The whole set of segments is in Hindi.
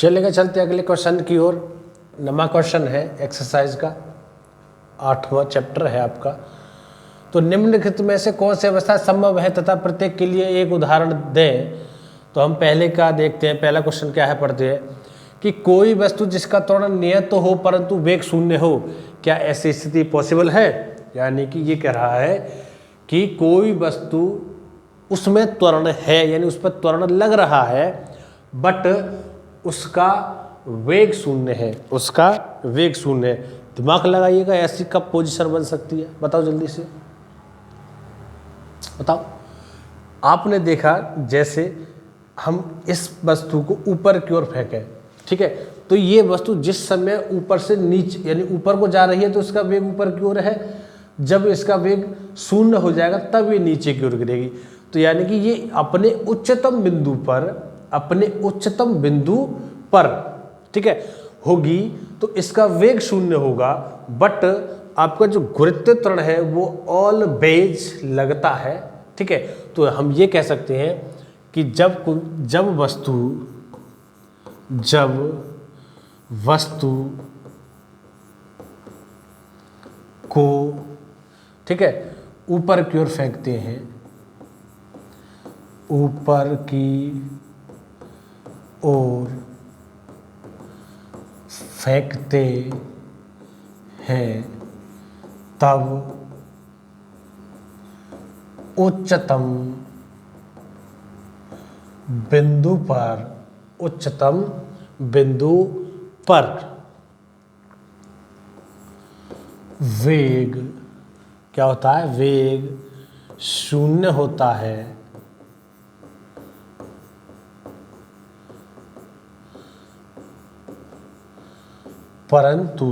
चलेगा, चलते अगले क्वेश्चन की ओर। नवा क्वेश्चन है एक्सरसाइज का, 8वां चैप्टर है आपका। तो निम्नलिखित में से कौन सी अवस्था संभव है तथा प्रत्येक के लिए एक उदाहरण दें। तो हम पहले का देखते हैं। पहला क्वेश्चन क्या है, पढ़ते हैं कि कोई वस्तु जिसका त्वरण नियत तो हो परंतु वेग शून्य हो, क्या ऐसी स्थिति पॉसिबल है। यानी कि ये कह रहा है कि कोई वस्तु उसमें त्वरण है, यानी उस पर त्वरण लग रहा है, बट उसका वेग शून्य है, उसका वेग शून्य है। दिमाग लगाइएगा, ऐसी कब पोजीशन बन सकती है, बताओ जल्दी से बताओ। आपने देखा जैसे हम इस वस्तु को ऊपर की ओर फेंकें, ठीक है, तो ये वस्तु जिस समय ऊपर से नीचे यानी ऊपर को जा रही है तो इसका वेग ऊपर की ओर है। जब इसका वेग शून्य हो जाएगा तब ये नीचे की ओर गिरेगी। तो यानी कि ये अपने उच्चतम बिंदु पर ठीक है होगी, तो इसका वेग शून्य होगा, बट आपका जो गुरुत्व त्वरण है वो ऑलवेज लगता है। ठीक है, तो हम ये कह सकते हैं कि जब वस्तु को ठीक है ऊपर की ओर फेंकते हैं, ऊपर की ओर फेंकते हैं, तब उच्चतम बिंदु पर वेग क्या होता है, वेग शून्य होता है, परंतु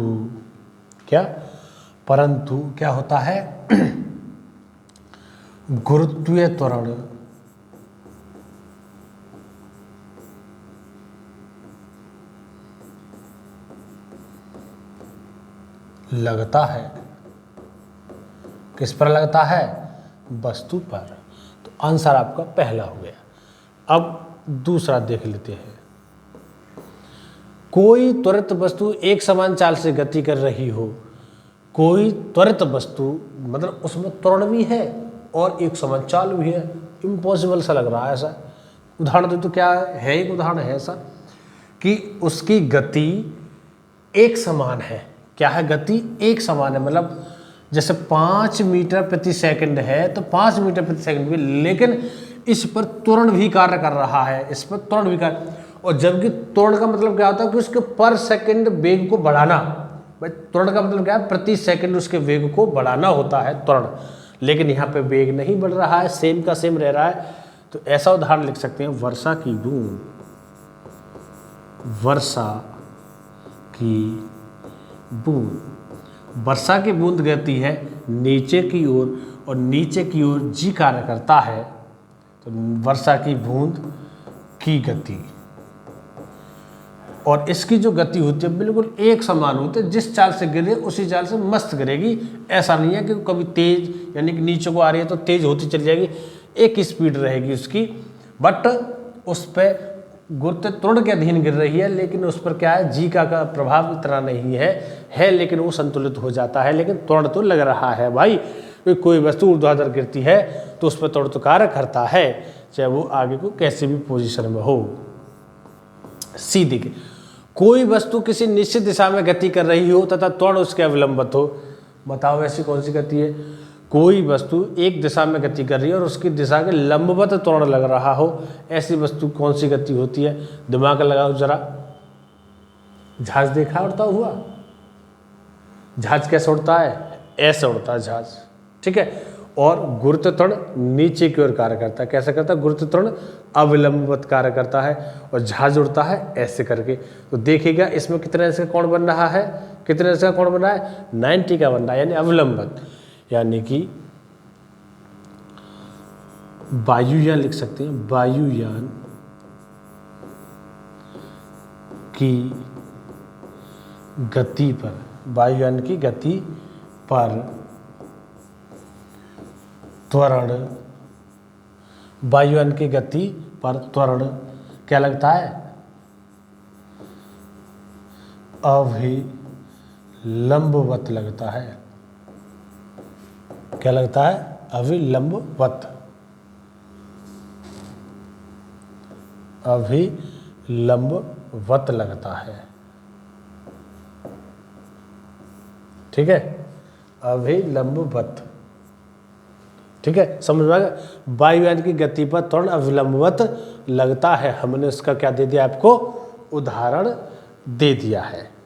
क्या होता है, गुरुत्वीय त्वरण लगता है। किस पर लगता है, वस्तु पर। तो आंसर आपका पहला हो गया। अब दूसरा देख लेते हैं। कोई त्वरित वस्तु एक समान चाल से गति कर रही हो, कोई त्वरित वस्तु मतलब उसमें त्वरण भी है और एक समान चाल भी है। इम्पॉसिबल सा लग रहा है ऐसा। उदाहरण दे तो क्या है, एक उदाहरण है ऐसा कि उसकी गति एक समान है। क्या है, गति एक समान है, मतलब जैसे 5 मीटर प्रति सेकंड है तो 5 मीटर प्रति सेकंड भी, लेकिन इस पर त्वरण भी कार्य कर रहा है, इस पर त्वरण भी कार्य। और जबकि त्वरण का मतलब क्या होता है कि उसके पर सेकंड वेग को बढ़ाना। भाई त्वरण का मतलब क्या है, प्रति सेकंड उसके वेग को बढ़ाना होता है त्वरण, लेकिन यहाँ पे वेग नहीं बढ़ रहा है, सेम का सेम रह रहा है। तो ऐसा उदाहरण लिख सकते हैं, वर्षा की बूंद। वर्षा की बूंद गिरती है नीचे की ओर और नीचे की ओर जी कार्य करता है। तो वर्षा की बूंद की गति और इसकी जो गति होती है बिल्कुल एक समान होती है। जिस चाल से गिरे उसी चाल से मस्त गिरेगी। ऐसा नहीं है कि कभी तेज यानी कि नीचे को आ रही है तो तेज होती चली जाएगी, एक स्पीड रहेगी उसकी, बट उस पर गुरुत्व त्वरण के अधीन गिर रही है, लेकिन उस पर क्या है, जी का प्रभाव इतना नहीं है, लेकिन वो संतुलित हो जाता है, लेकिन त्वरण तो लग रहा है भाई। कोई वस्तु ऊर्ध्वाधर गिरती है तो उस पर त्वरण तो कार्य करता है, चाहे वो आगे को कैसे भी पोजीशन में हो। सी देखिए, कोई वस्तु किसी निश्चित दिशा में गति कर रही हो तथा त्वरण उसके अवलंबित हो। बताओ ऐसी कौन सी गति है। कोई वस्तु एक दिशा में गति कर रही है और उसकी दिशा के लंबवत त्वरण लग रहा हो, ऐसी वस्तु कौन सी गति होती है। दिमाग लगाओ जरा। जहाज देखा उड़ता हुआ, जहाज कैसे उड़ता है, ऐसे उड़ता है जहाज, ठीक है। और गुरुत्व त्वरण नीचे की ओर कार्य करता है। कैसे करता है, गुरुत्व त्वरण अविलंबवत कार्य करता है और जहाज उड़ता है ऐसे करके। तो देखिएगा इसमें कितने ऐसे कोण बन रहा है, कितने ऐसे कोण बन रहा है, 90 का बन रहा है, यानी अविलंबत। यानी कि वायुयान लिख सकते हैं, वायुयान की गति पर, वायुयान की गति पर त्वरण, वायुयान की गति पर त्वरण क्या लगता है, अभिलंबवत लगता है। क्या लगता है? अभिलंबवत। अभिलंबवत लगता है। ठीक है, अभिलंबवत। ठीक है, समझ में आ गया? वायुयान की गति पर त्वरण अभिलंबवत लगता है। हमने उसका क्या दे दिया आपको? उदाहरण दे दिया है।